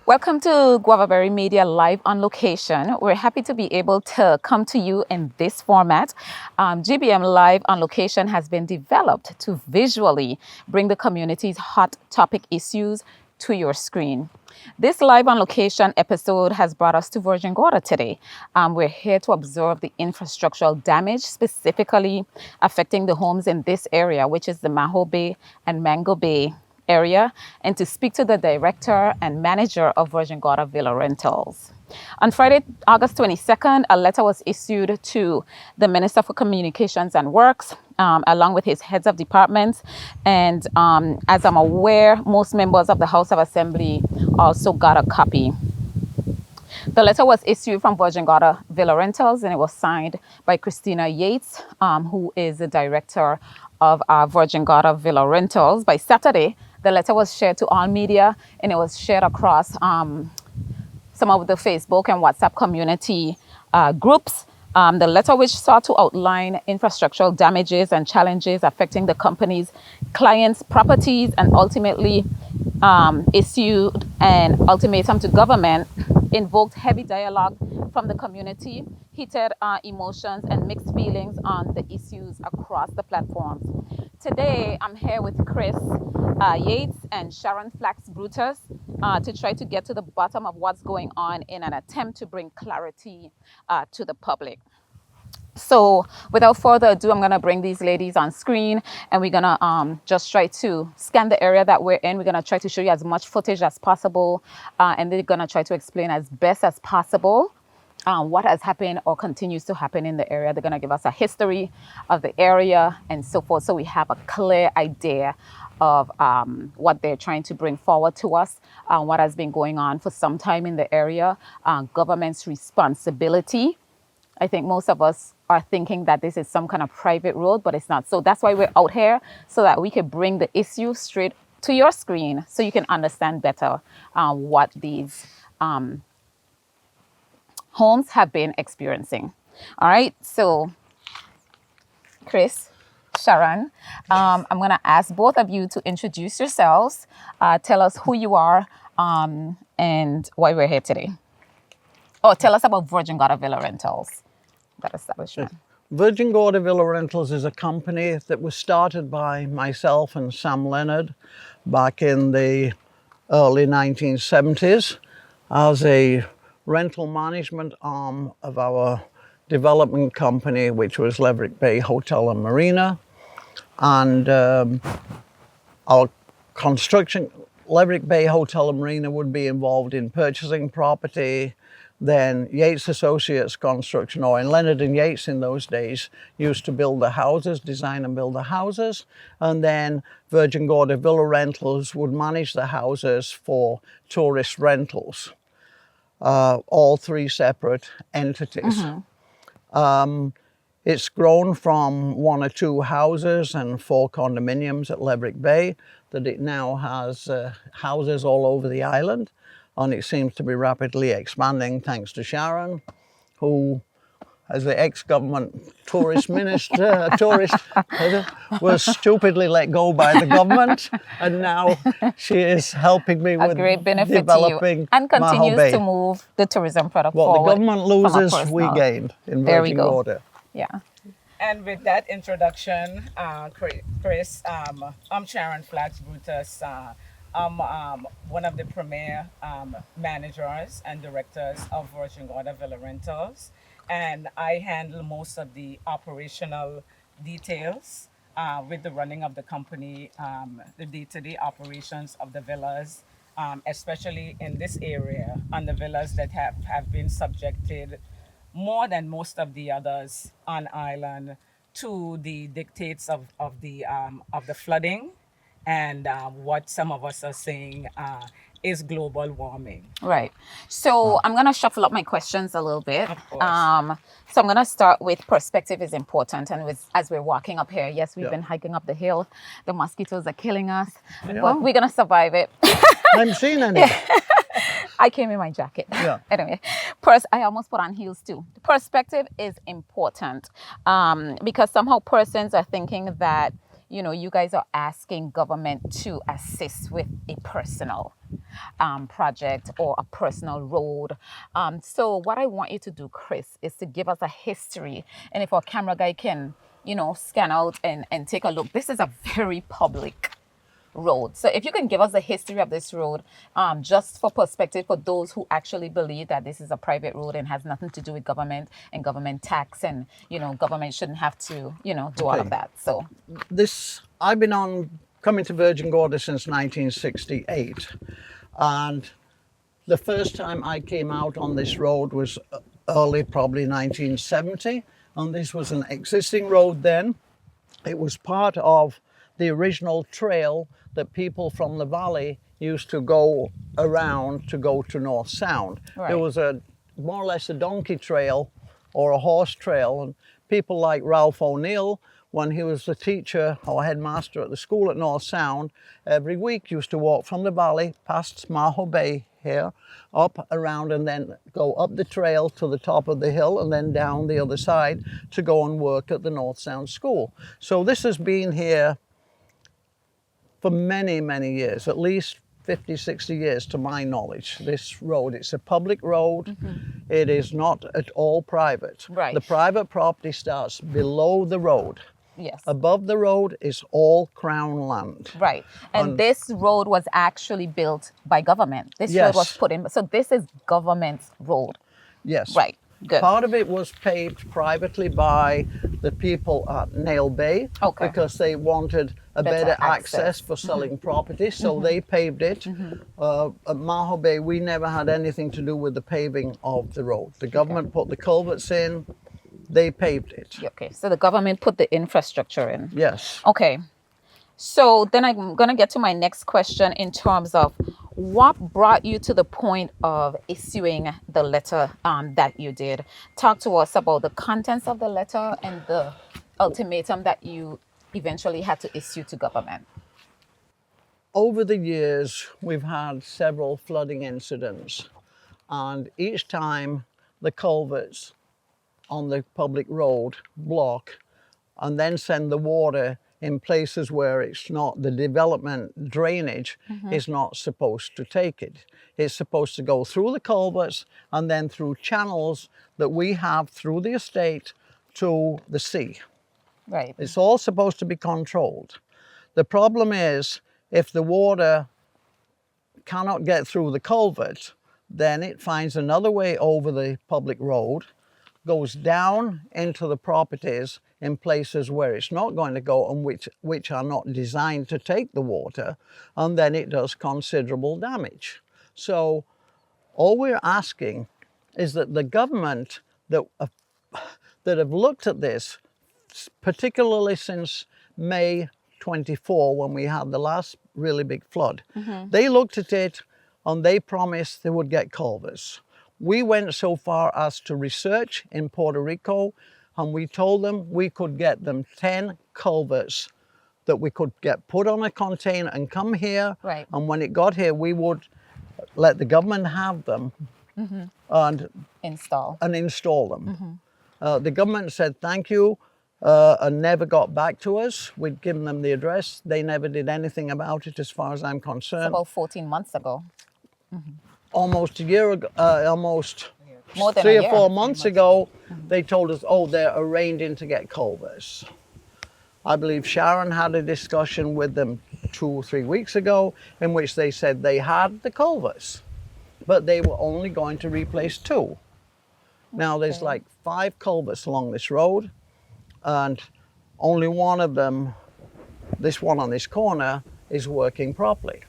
Welcome to Guavaberry Media Live on Location. We're happy to be able to come to you in this format. GBM Live on Location has been developed to visually bring the community's hot topic issues to your screen. This Live on Location episode has brought us to Virgin Gorda today. We're here to observe the infrastructural damage specifically affecting the homes in this area, which is the Maho Bay and Mango Bay area, and to speak to the director and manager of Virgin Gorda Villa Rentals. On Friday, August 22nd, a letter was issued to the Minister for Communications and Works, along with his heads of departments. And as I'm aware, most members of the House of Assembly also got a copy. The letter was issued from Virgin Gorda Villa Rentals, and it was signed by Christina Yates, who is the director of Virgin Gorda Villa Rentals. By Saturday, the letter was shared to all media, and it was shared across some of the Facebook and WhatsApp community groups. The letter, which sought to outline infrastructural damages and challenges affecting the company's clients' properties, and ultimately issued an ultimatum to government, invoked heavy dialogue from the community, heated emotions and mixed feelings on the issues across the platforms. Today, I'm here with Chris Yates and Sharon Flax Brutus to try to get to the bottom of what's going on in an attempt to bring clarity to the public. So without further ado, I'm going to bring these ladies on screen, and we're going to just try to scan the area that we're in. We're going to try to show you as much footage as possible, and they're going to try to explain as best as possible what has happened or continues to happen in the area. They're going to give us a history of the area and so forth, so we have a clear idea of what they're trying to bring forward to us, what has been going on for some time in the area, government's responsibility. I think most of us are thinking that this is some kind of private road, but it's not. So that's why we're out here, so that we can bring the issue straight to your screen so you can understand better what these homes have been experiencing. All right, so Chris, Sharon, I'm going to ask both of you to introduce yourselves, tell us who you are, and why we're here today. Oh, tell us about Virgin Gorda Villa Rentals, that establishment. Virgin Gorda Villa Rentals is a company that was started by myself and Sam Leonard back in the early 1970s as a rental management arm of our development company, which was Laverick Bay Hotel and Marina. And our construction, Laverick Bay Hotel and Marina would be involved in purchasing property. Then Yates Associates Construction, or in Leonard and Yates in those days, used to build the houses, design and build the houses. And then Virgin Gorda Villa Rentals would manage the houses for tourist rentals, all three separate entities. It's grown from 1 or 2 houses and 4 condominiums at Laverick Bay, that it now has houses all over the island. And it seems to be rapidly expanding thanks to Sharon, who, as the ex-government tourist minister, was stupidly let go by the government, and now she is helping me with great benefit developing to you, and continues Maho Bay. to move the tourism product What forward. the government loses, we gained in There we Virgin go. Gorda. Yeah. And with that introduction, Chris, I'm Sharon Flax Brutus. I'm one of the premier managers and directors of Virgin Gorda Villa Rentals, and I handle most of the operational details with the running of the company, the day-to-day operations of the villas, especially in this area, on the villas that have been subjected more than most of the others on island to the dictates of the flooding, and what some of us are saying is global warming. Right. So I'm going to shuffle up my questions a little bit. Of course. So I'm going to start with perspective is important. And as we're walking up here, yes, we've been hiking up the hill. The mosquitoes are killing us. Yeah. But we're going to survive it. I haven't seen any. I came in my jacket. Yeah. Anyway, I almost put on heels too. Perspective is important because somehow persons are thinking that, you know, you guys are asking government to assist with a personal. project or a personal road. So what I want you to do, Chris, is to give us a history. And if our camera guy can, scan out and take a look, this is a very public road. So if you can give us the history of this road, just for perspective, for those who actually believe that this is a private road and has nothing to do with government and government tax, and government shouldn't have to do all of that. So I've been coming to Virgin Gorda since 1968, and the first time I came out on this road was early, probably 1970, and this was an existing road then. It was part of the original trail that people from the valley used to go around to go to North Sound. Right. There was more or less a donkey trail or a horse trail, and people like Ralph O'Neill, when he was the teacher or headmaster at the school at North Sound, every week used to walk from the valley past Maho Bay here, up around, and then go up the trail to the top of the hill and then down the other side to go and work at the North Sound School. So this has been here for many, many years, at least 50, 60 years to my knowledge. This road, it's a public road. It is not at all private. Right. The private property starts below the road. yes, Above the road is all Crown land. right. And this road was actually built by government. This road was Yes. put in. So this is government's road. Yes. Right. Good. Part of it was paved privately by the people at Nail Bay, Okay. because they wanted a Better better access. access for selling property, so they paved it. At Maho Bay, we never had anything to do with the paving of the road. The government put the culverts in, they paved it. Okay. So the government put the infrastructure in. Yes. Okay. So then I'm going to get to my next question in terms of what brought you to the point of issuing the letter that you did. Talk to us about the contents of the letter and the ultimatum that you eventually had to issue to government. Over the years, we've had several flooding incidents, and each time the culverts on the public road block and then send the water in places where it's not, the development drainage is not supposed to take it. It's supposed to go through the culverts and then through channels that we have through the estate to the sea. Right. It's all supposed to be controlled. The problem is, if the water cannot get through the culvert, then it finds another way over the public road, goes down into the properties in places where it's not going to go and which are not designed to take the water, and then it does considerable damage. So all we're asking is that the government that have looked at this, particularly since May 24, when we had the last really big flood, they looked at it and they promised they would get culverts. We went so far as to research in Puerto Rico, and we told them we could get them 10 culverts that we could get put on a container and come here. Right. And when it got here, we would let the government have them and Install. install them. The government said thank you and never got back to us. We'd given them the address. They never did anything about it as far as I'm concerned. About 14 months ago. Almost a year ago, almost More than 3 a or year. 4 months ago, they told us, oh, they're arranging to get culverts. I believe Sharon had a discussion with them 2 or 3 weeks ago in which they said they had the culverts, but they were only going to replace 2. Now there's like 5 culverts along this road, and only one of them, this one on this corner, is working properly.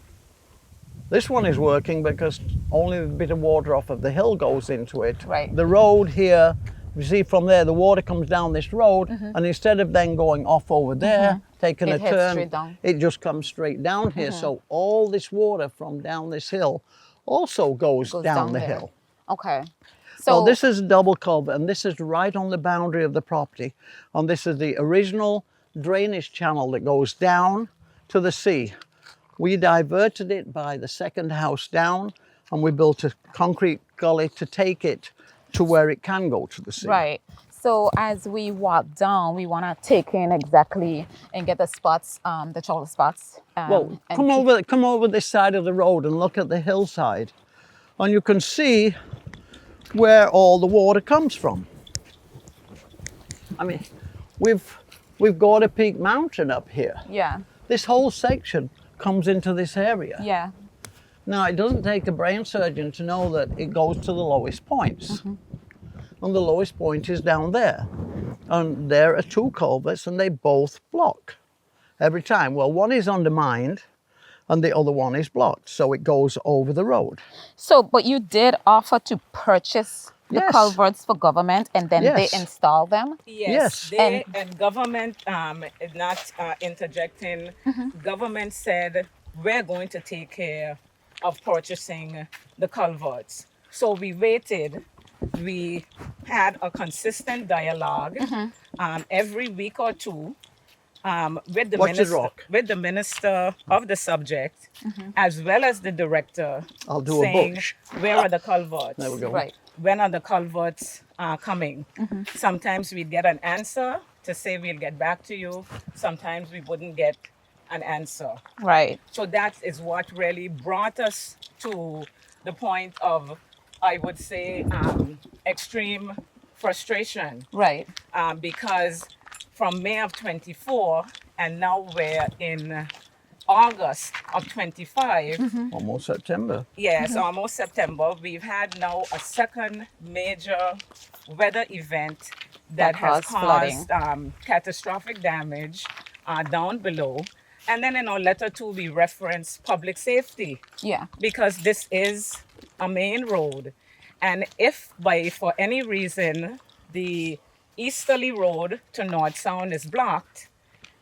This one is working because only a bit of water off of the hill goes into it. Right. The road here, you see from there, the water comes down this road, and instead of then going off over there, taking It a heads turn, straight down. it just comes straight down here. So all this water from down this hill also goes down the there. hill. Okay. So So this is a double culvert, and this is right on the boundary of the property. And this is the original drainage channel that goes down to the sea. We diverted it by the second house down, and we built a concrete gully to take it to where it can go to the sea. right. So as we walk down, we want to take in exactly and get the spots, the shoulder spots. Well, And come over this side of the road and look at the hillside, and you can see where all the water comes from. I mean, we've got a Peak Mountain up here. Yeah, This whole section comes into this area. yeah, Now, it doesn't take a brain surgeon to know that it goes to the lowest points. And the lowest point is down there. And there are two culverts, and they both block every time. Well, one is undermined and the other one is blocked, so it goes over the road. So, but you did offer to purchase the Yes. culverts for government, and then Yes. they install them? Yes. They and government is not interjecting. Government said we're going to take care of purchasing the culverts. So we waited. We had a consistent dialogue every week or two with the Watch it minister, rock. with the minister of the subject, as well as the director. I'll do a saying, bush. where are the culverts? There we go. Right. When are the culverts coming? Sometimes we'd get an answer to say we'll get back to you. Sometimes we wouldn't get an answer. Right. So that is what really brought us to the point of, I would say, extreme frustration. Right. Because from May of 24 and now we're in August of 25, Almost September. yes, almost September, we've had now a second major weather event that has caused flooding. caused catastrophic damage down below. And then in our letter too, we reference public safety Yeah. because this is a main road. And if for any reason the easterly road to North Sound is blocked,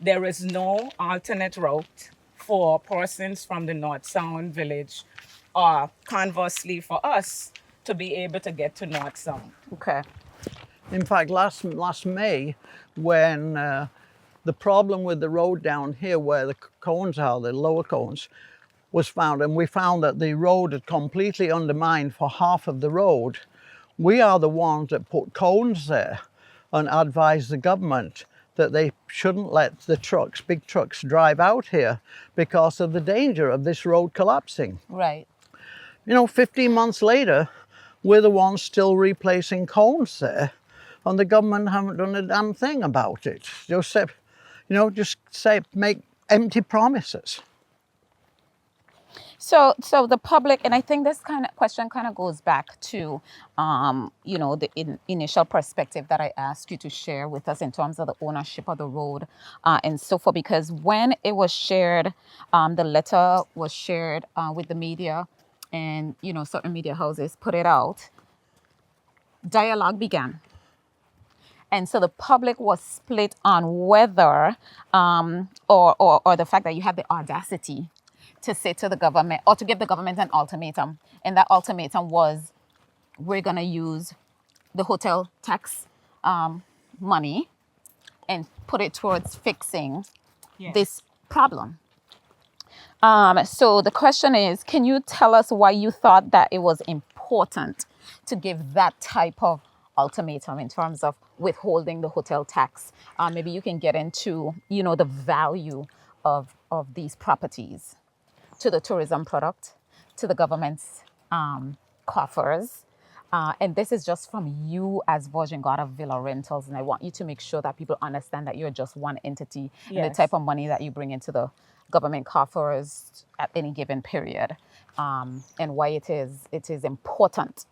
there is no alternate route for persons from the North Sound village, or conversely for us to be able to get to North Sound. Okay. In fact, last May, when the problem with the road down here where the cones are, the lower cones, was found, and we found that the road had completely undermined for half of the road, we are the ones that put cones there and advised the government that they shouldn't let the trucks, big trucks, drive out here because of the danger of this road collapsing. Right. You know, 15 months later, we're the ones still replacing cones there, and the government haven't done a damn thing about it. Just say, make empty promises. So the public, and I think this kind of question kind of goes back to, the initial perspective that I asked you to share with us in terms of the ownership of the road and so forth. Because when it was shared, the letter was shared with the media, and certain media houses put it out. Dialogue began. And so the public was split on whether, or the fact that you had the audacity to say to the government, or to give the government an ultimatum. And that ultimatum was, we're going to use the hotel tax money and put it towards fixing this problem. So the question is, can you tell us why you thought that it was important to give that type of ultimatum in terms of withholding the hotel tax? Maybe you can get into, the value of these properties to the tourism product, to the government's coffers. And this is just from you as Virgin Gorda Villa Rentals. And I want you to make sure that people understand that you're just one entity and the type of money that you bring into the government coffers at any given period, and why it is important,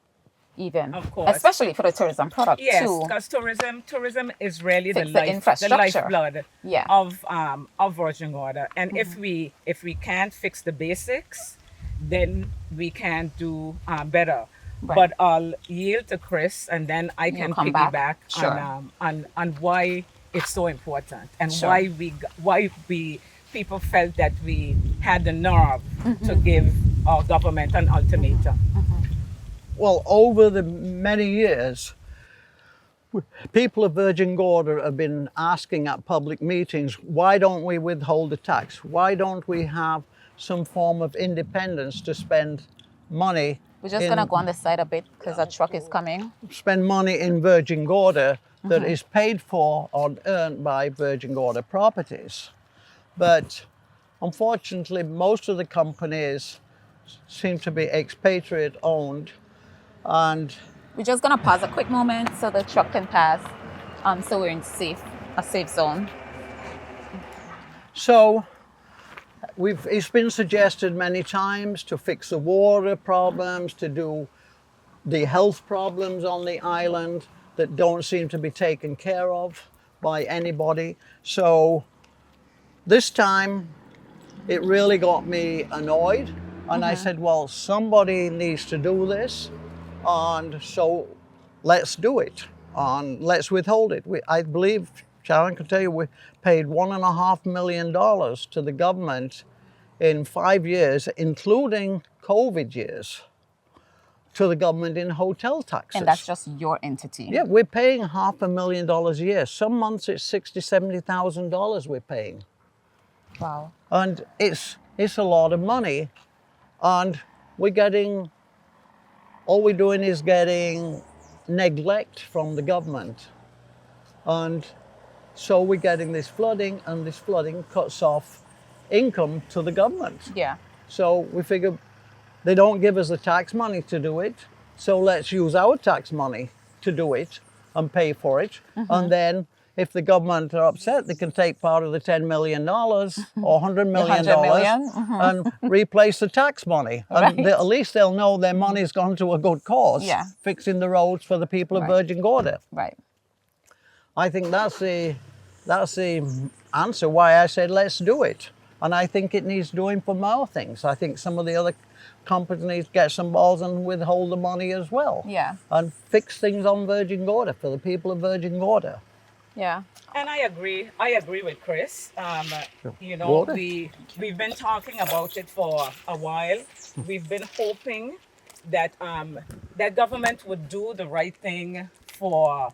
even, Of course. especially for the tourism product Yes, too. because tourism is really the Fix the infrastructure. lifeblood Yeah. of Virgin Gorda. And if we can't fix the basics, then we can't do better. Right. But I'll yield to Chris, and then I can come back. piggyback Sure. on why it's so important and Sure. why we people felt that we had the nerve to give our government an ultimatum. Well, over the many years, people of Virgin Gorda have been asking at public meetings, why don't we withhold the tax? Why don't we have some form of independence to spend money? We're just going to go on the side a bit because a truck is coming. Spend money in Virgin Gorda that is paid for or earned by Virgin Gorda Properties. But unfortunately, most of the companies seem to be expatriate owned, and We're just gonna pause a quick moment so the truck can pass, so we're in a safe zone. so it's been suggested many times to fix the water problems, to do the health problems on the island that don't seem to be taken care of by anybody. So this time it really got me annoyed, and I said, well, somebody needs to do this, and so let's do it, and let's withhold it. I believe, Sharon can tell you, we paid $1.5 million to the government in 5 years, including COVID years, to the government in hotel taxes. And that's just your entity. Yeah, we're paying $500,000 a year. Some months it's $60,000, $70,000 we're paying. Wow. And it's a lot of money. And all we're doing is getting neglect from the government. And so we're getting this flooding, and this flooding cuts off income to the government. Yeah. So we figure they don't give us the tax money to do it, so let's use our tax money to do it and pay for it. And then if the government are upset, they can take part of the $10 million or $100 million, and replace the tax money. And Right. at least they'll know their money's gone to a good cause, Yeah. fixing the roads for the people of Right. Virgin Gorda. Right. I think that's the answer why I said let's do it. And I think it needs doing for more things. I think some of the other companies get some balls and withhold the money as well. Yeah. And fix things on Virgin Gorda for the people of Virgin Gorda. Yeah. And I agree with Chris. You know, Water? we've been talking about it for a while. We've been hoping that that government would do the right thing for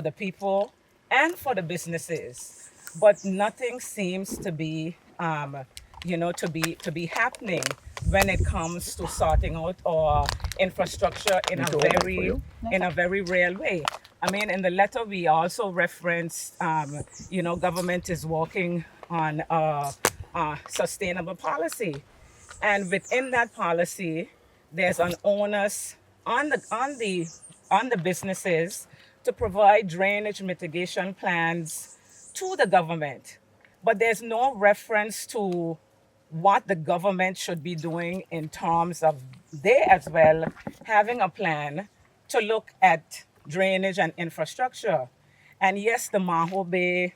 the people and for the businesses, but nothing seems to be to be happening when it comes to sorting out our infrastructure in a very real way. I mean, in the letter we also referenced, government is working on a sustainable policy, and within that policy, there's an onus on the businesses to provide drainage mitigation plans to the government, but there's no reference to what the government should be doing in terms of they as well having a plan to look at drainage and infrastructure. And yes, the Maho Bay,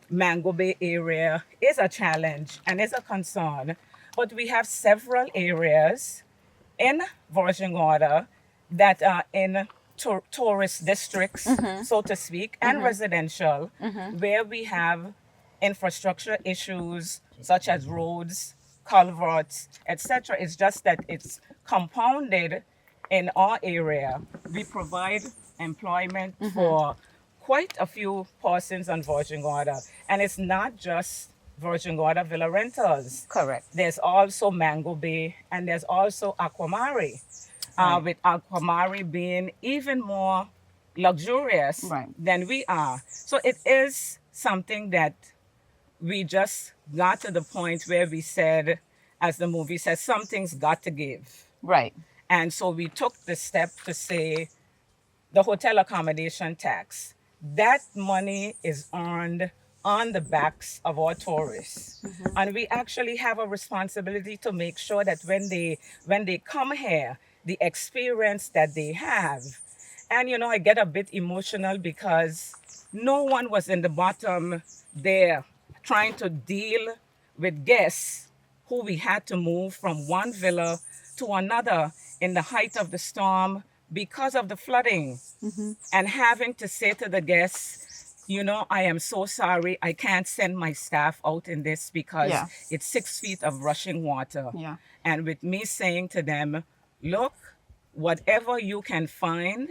Mango Bay area is a challenge and is a concern, but we have several areas in Virgin Gorda that are in tourist districts, so to speak, and residential, where we have infrastructure issues such as roads, culverts, etc. It's just that it's compounded in our area. We provide employment for quite a few persons on Virgin Gorda, and it's not just Virgin Gorda Villa Rentals. Correct. There's also Mango Bay, and there's also Aquamari, with Aquamari being even more luxurious than we are. So it is something that we just got to the point where we said, as the movie says, something's got to give. Right. And so we took the step to say the hotel accommodation tax, that money is earned on the backs of our tourists. And we actually have a responsibility to make sure that when they come here, the experience that they have. And I get a bit emotional because no one was in the bottom there trying to deal with guests who we had to move from one villa to another in the height of the storm because of the flooding. And having to say to the guests, I am so sorry, I can't send my staff out in this because it's 6 feet of rushing water. Yeah. And with me saying to them, look, whatever you can find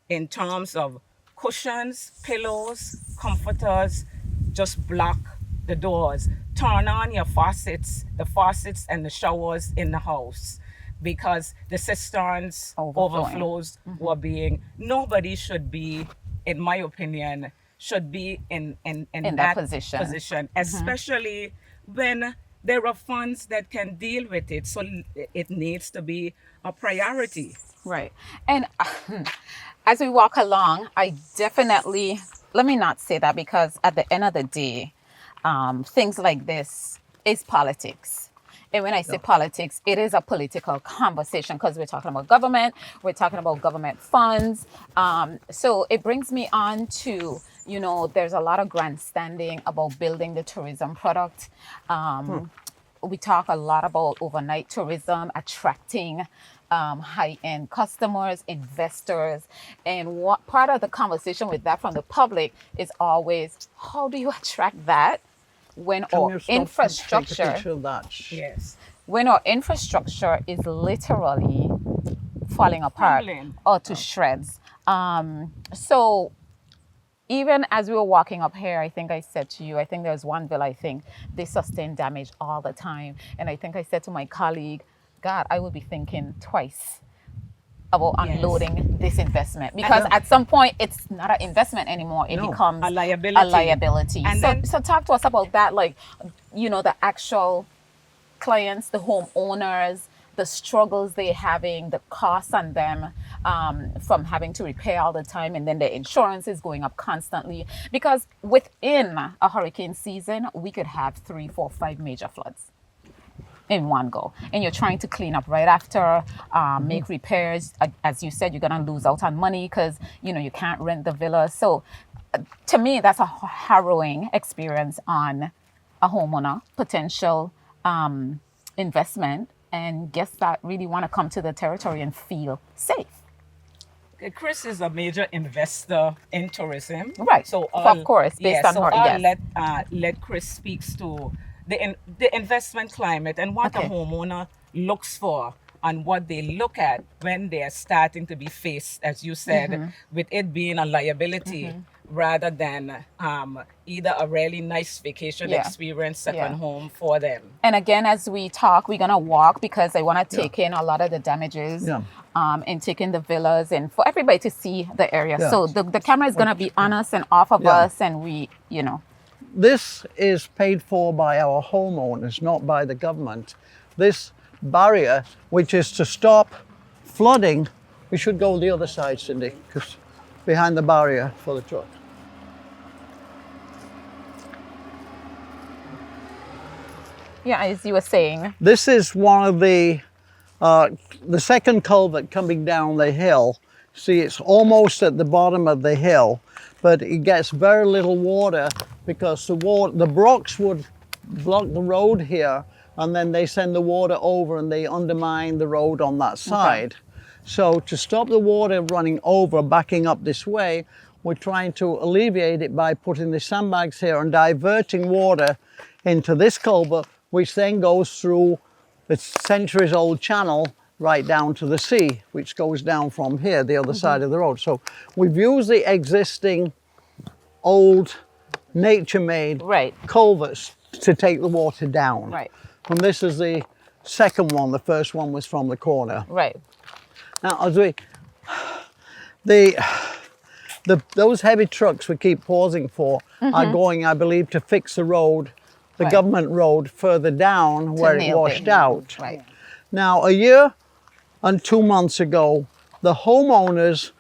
in terms of cushions, pillows, comforters, just block the doors. Turn on your faucets, the faucets and the showers in the house, because the cisterns overflows were being, nobody should be in my opinion, should be in that that position. especially when there are funds that can deal with it. So it needs to be a priority. Right. And as we walk along, I definitely, let me not say that, because at the end of the day, things like this is politics. And when I say politics, it is a political conversation, because we're talking about government, we're talking about government funds. So it brings me on to, there's a lot of grandstanding about building the tourism product. We talk a lot about overnight tourism, attracting high-end customers, investors. And what part of the conversation with that from the public is always, how do you attract that when our infrastructure, Yes. when our infrastructure is literally falling apart Crumbling. or to shreds? So even as we were walking up here, I think I said to you, I think there's one villa, I think they sustain damage all the time. And I think I said to my colleague, God, I would be thinking twice about unloading this investment, because at some point it's not an investment anymore. It becomes A liability. And so talk to us about that, like, the actual clients, the homeowners, the struggles they're having, the costs on them from having to repair all the time, and then the insurance is going up constantly. Because within a hurricane season, we could have 3, 4, 5 major floods in one go, and you're trying to clean up right after, make repairs. As you said, you're gonna lose out on money because you can't rent the villa. So to me, that's a harrowing experience on a homeowner, potential investment, and guests that really want to come to the territory and feel safe. Chris is a major investor in tourism, Right? So of course, based on her, yes. let Chris speaks to the investment climate and what a homeowner looks for and what they look at when they are starting to be faced, as you said, with it being a liability rather than either a really nice vacation experience, second home for them. And again, as we talk, we're gonna walk, because I want to take in a lot of the damages, and take in the villas, and for everybody to see the area. So the camera is gonna be on us and off of us, and we, This is paid for by our homeowners, not by the government. This barrier, which is to stop flooding, we should go the other side, Cindy, because behind the barrier for the truck. Yeah, as you were saying. This is one of the second culvert coming down the hill. See, it's almost at the bottom of the hill, but it gets very little water because the rocks would block the road here, and then they send the water over and they undermine the road on that side. So to stop the water running over, backing up this way, we're trying to alleviate it by putting the sandbags here and diverting water into this culvert, which then goes through the centuries-old channel right down to the sea, which goes down from here, the other side of the road. So we've used the existing old nature-made culverts to take the water down. Right. And this is the second one. The first one was from the corner. Right. Now, as those heavy trucks we keep pausing for are going, I believe, to fix the road, the government road further down where it washed out. Right. Now, a year and 2 months ago, the homeowners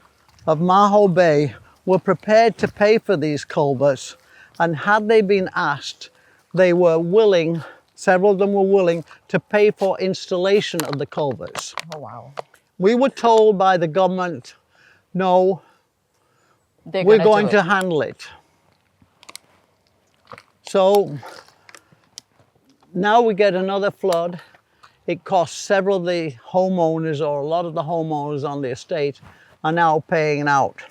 of Maho Bay were prepared to pay for these culverts, and had they been asked, they were willing, several of them were willing, to pay for installation of the culverts. Oh, wow. We were told by the government, no, we're going to handle it. So now we get another flood. It costs several of the homeowners, or a lot of the homeowners on the estate, are now paying out,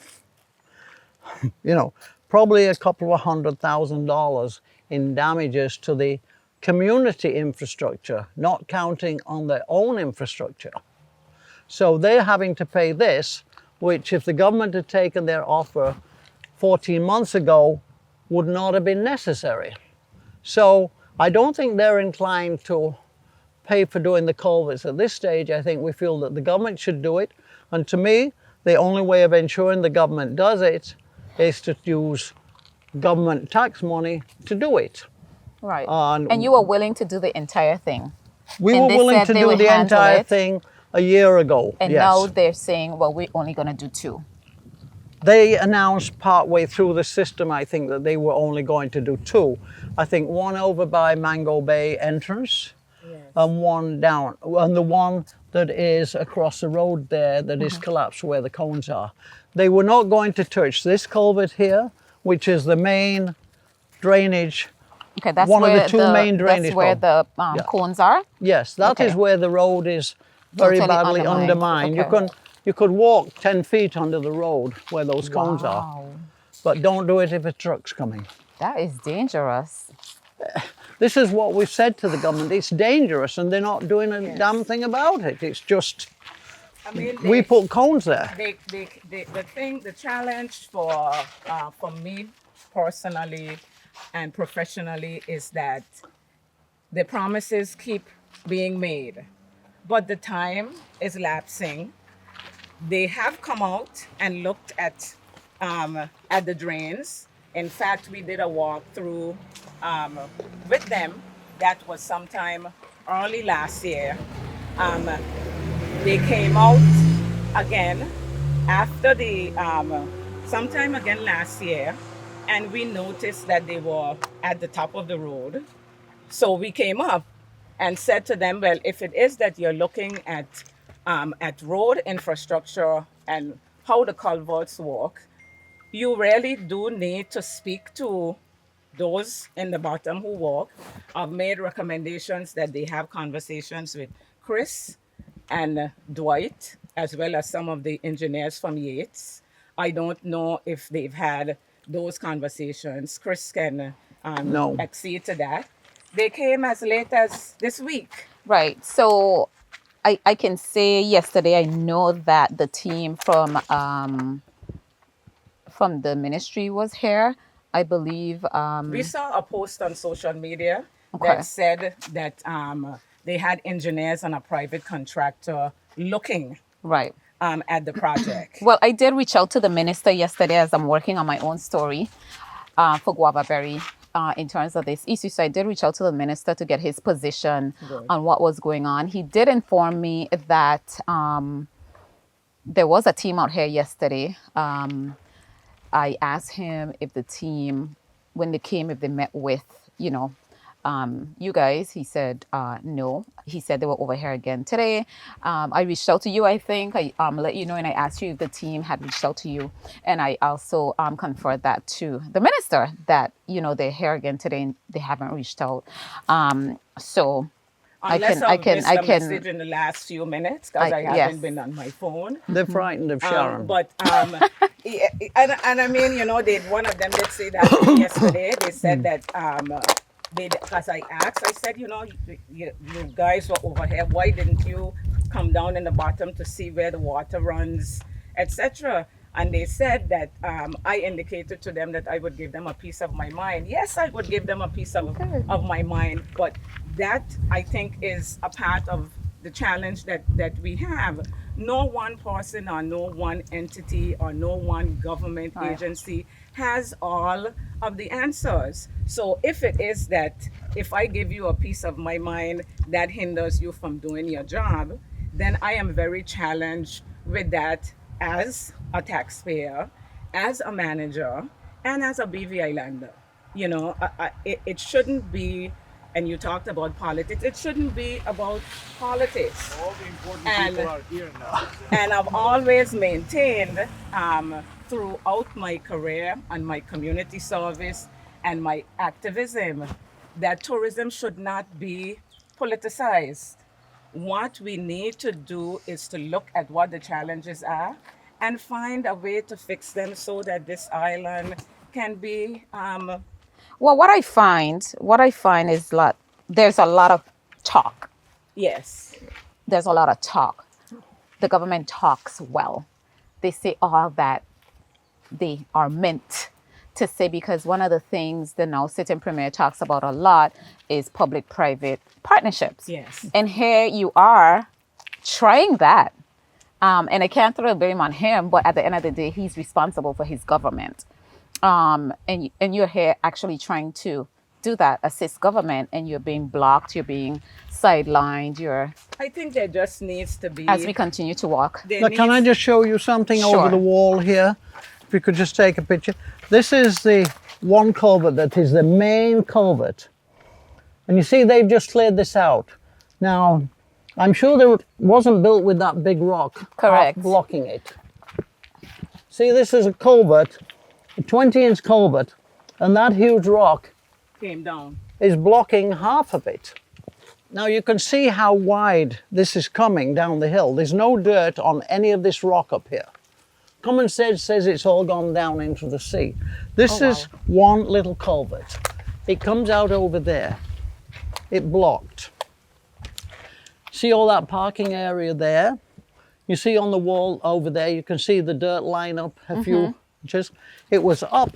probably a couple of $100,000 in damages to the community infrastructure, not counting on their own infrastructure. So they're having to pay this, which if the government had taken their offer 14 months ago, would not have been necessary. So I don't think they're inclined to pay for doing the culverts. At this stage, I think we feel that the government should do it. And to me, the only way of ensuring the government does it is to use government tax money to do it. Right. And And you were willing to do the entire thing. we And were they willing said to they do would the handle entire it. thing a year ago. And yes. now they're saying, well, we're only going to do 2. They announced partway through the system, I think, that they were only going to do 2. I think one over by Mango Bay entrance, Yes. and one down, and the one that is across the road there that is collapsed where the cones are. They were not going to touch this culvert here, which is the main drainage. Okay, that's One of where the two main drainage that's where the Yeah. cones are. Yes, that is Okay. where the road is very Totally badly undermined. undermined. Okay. You could walk 10 feet under the road where those cones are, Wow. but don't do it if a truck's coming. That is dangerous. This is what we've said to the government. It's dangerous and they're not doing a damn thing about it. It's just, I mean, we put cones there. the challenge for me personally and professionally is that the promises keep being made, but the time is lapsing. They have come out and looked at the drains. In fact, we did a walkthrough with them. That was sometime early last year. They came out again after the sometime again last year, and we noticed that they were at the top of the road. So we came up and said to them, well, if it is that you're looking at road infrastructure and how the culverts work, you really do need to speak to those in the bottom who work. I've made recommendations that they have conversations with Chris and Dwight, as well as some of the engineers from Yates. I don't know if they've had those conversations. Chris can No. accede to that. They came as late as this week. Right. So I can say yesterday I know that the team from the ministry was here. I believe We saw a post on social media Okay. that said that they had engineers and a private contractor looking right. at the project. Well, I did reach out to the minister yesterday as I'm working on my own story for Guavaberry in terms of this issue. So I did reach out to the minister to get his position Good. on what was going on. He did inform me that there was a team out here yesterday. I asked him if the team, when they came, if they met with, you guys. He said no. He said they were over here again today. I reached out to you, I think. I let you know, and I asked you if the team had reached out to you. And I also conferred that to the minister that, they're here again today and they haven't reached out. So Unless I I've can, missed I a can, message in the last few minutes because I haven't yes. been on my phone. They're frightened of Sharon. But and I mean, one of them did say that to me yesterday. They said that because I asked, I said, you guys were over here. Why didn't you come down in the bottom to see where the water runs, etc.? And they said that I indicated to them that I would give them a piece of my mind. Yes, I would give them a piece of my mind, but that I think is a part of the challenge that we have. No one person or no one entity or no one government agency has all of the answers. So if it is that if I give you a piece of my mind that hinders you from doing your job, then I am very challenged with that as a taxpayer, as a manager, and as a BV Islander. It shouldn't be, and you talked about politics, it shouldn't be about politics. All the important people are here now. And I've always maintained throughout my career and my community service and my activism that tourism should not be politicized. What we need to do is to look at what the challenges are and find a way to fix them so that this island can be well, what I find is there's a lot of talk. yes. There's a lot of talk. The government talks well. They say all that they are meant to say, because one of the things the now sitting premier talks about a lot is public-private partnerships. Yes. And here you are trying that. And I can't throw the blame on him, but at the end of the day, he's responsible for his government. and you're here actually trying to do that, assist government, and you're being blocked, you're being sidelined, I think there just needs to be. as we continue to walk. there Now, can I needs- just show you something over Sure. the wall here? If you could just take a picture. This is the one culvert that is the main culvert. And you see they've just cleared this out. Now, I'm sure it wasn't built with that big rock Correct. blocking it. See, this is a culvert, a 20-inch culvert, and that huge rock came down. is blocking half of it. Now you can see how wide this is coming down the hill. There's no dirt on any of this rock up here. Common sense says it's all gone down into the sea. This is one little culvert. It comes out over there. It blocked. See all that parking area there? You see on the wall over there, you can see the dirt line up a few inches. It was up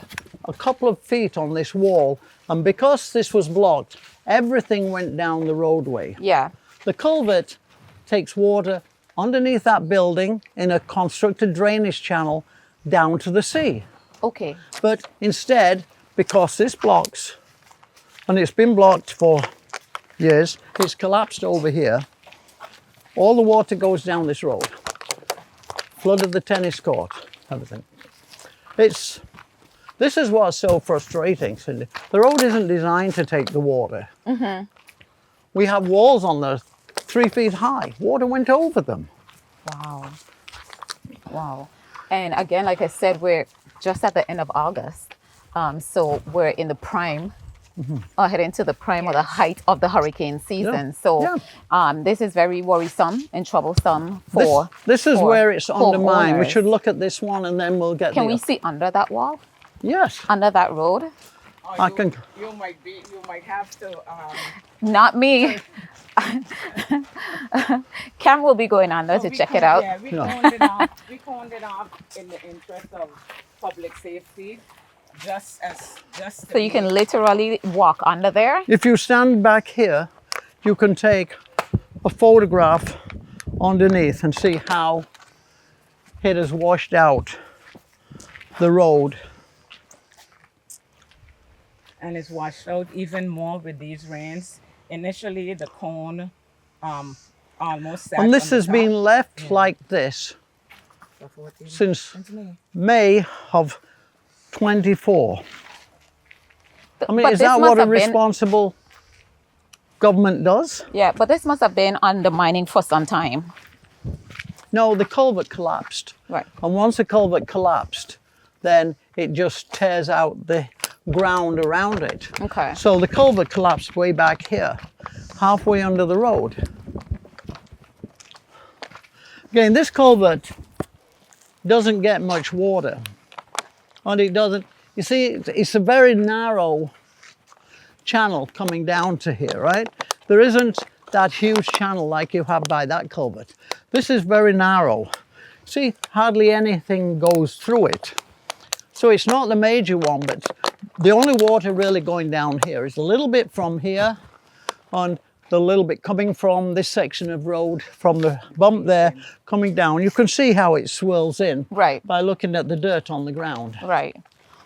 a couple of feet on this wall, and because this was blocked, everything went down the roadway. Yeah. The culvert takes water underneath that building in a constructed drainage channel down to the sea. Okay. But instead, because this blocks, and it's been blocked for years, it's collapsed over here. All the water goes down this road. Flooded the tennis court, everything. This is what's so frustrating, Cindy. The road isn't designed to take the water. We have walls on there 3 feet high. Water went over them. Wow. Wow. And again, like I said, we're just at the end of August. So we're in the prime, heading to the prime or the height of the hurricane season. So this is very worrisome and troublesome for This is for where it's undermined. We homeowners. should look at this one and then we'll get Can the... we see under that wall? Yes. Under that road? I can... You might have to. Not me. Cam will be going under to check it out. Yeah, we No. coned it off. We coned it off in the interest of public safety, just So you can literally walk under there. If you stand back here, you can take a photograph underneath and see how it has washed out the road. and it's washed out even more with these rains. Initially, the cone almost sat And this on the has top. been left like this For 14 since since May. May of 24. I mean, But is this that must what a have been- responsible government does? Yeah, but this must have been undermining for some time. No, the culvert collapsed. Right. And once the culvert collapsed, then it just tears out the ground around it. Okay. So the culvert collapsed way back here, halfway under the road. Again, this culvert doesn't get much water. And it doesn't, you see, it's a very narrow channel coming down to here, right? There isn't that huge channel like you have by that culvert. This is very narrow. See, hardly anything goes through it. So it's not the major one, but the only water really going down here is a little bit from here and the little bit coming from this section of road, from the bump there, coming down. You can see how it swirls in Right. by looking at the dirt on the ground. Right.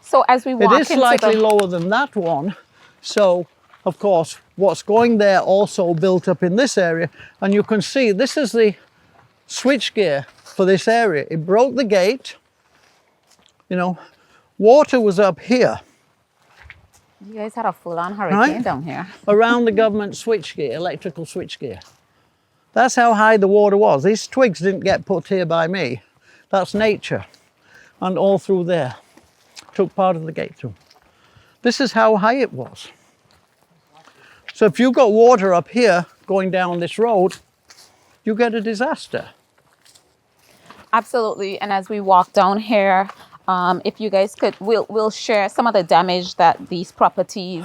So as we walk It is into slightly the lower than that one. So, of course, what's going there also built up in this area. And you can see this is the switchgear for this area. It broke the gate. You know, water was up here you guys had a full-on hurricane Right. down here. around the government switchgear, electrical switchgear. That's how high the water was. These twigs didn't get put here by me. That's nature. And all through there. Took part of the gate through. This is how high it was. So if you've got water up here going down this road, you get a disaster. Absolutely. And as we walk down here, if you guys could, we'll share some of the damage that these properties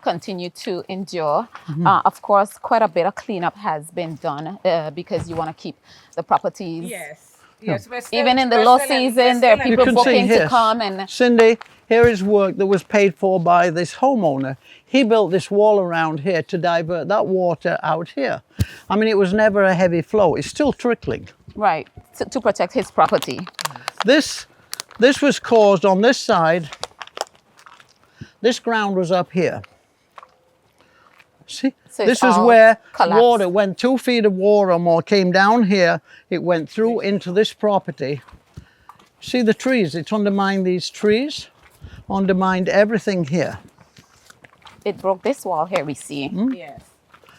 continue to endure. Of course, quite a bit of cleanup has been done because you want to keep the properties. Yes. Yes, we're still, Even in the we're low still in- season, we're there are still in- people can see booking to here. come and Cindy, here is work that was paid for by this homeowner. He built this wall around here to divert that water out here. I mean, it was never a heavy flow. It's still trickling. right to protect his property. This This was caused on this side. This ground was up here. See, So this it's is all where collapsed. water went 2 feet of water or more, came down here. It went through into this property. See the trees? It's undermined these trees, undermined everything here. It broke this wall here, we see. Yes,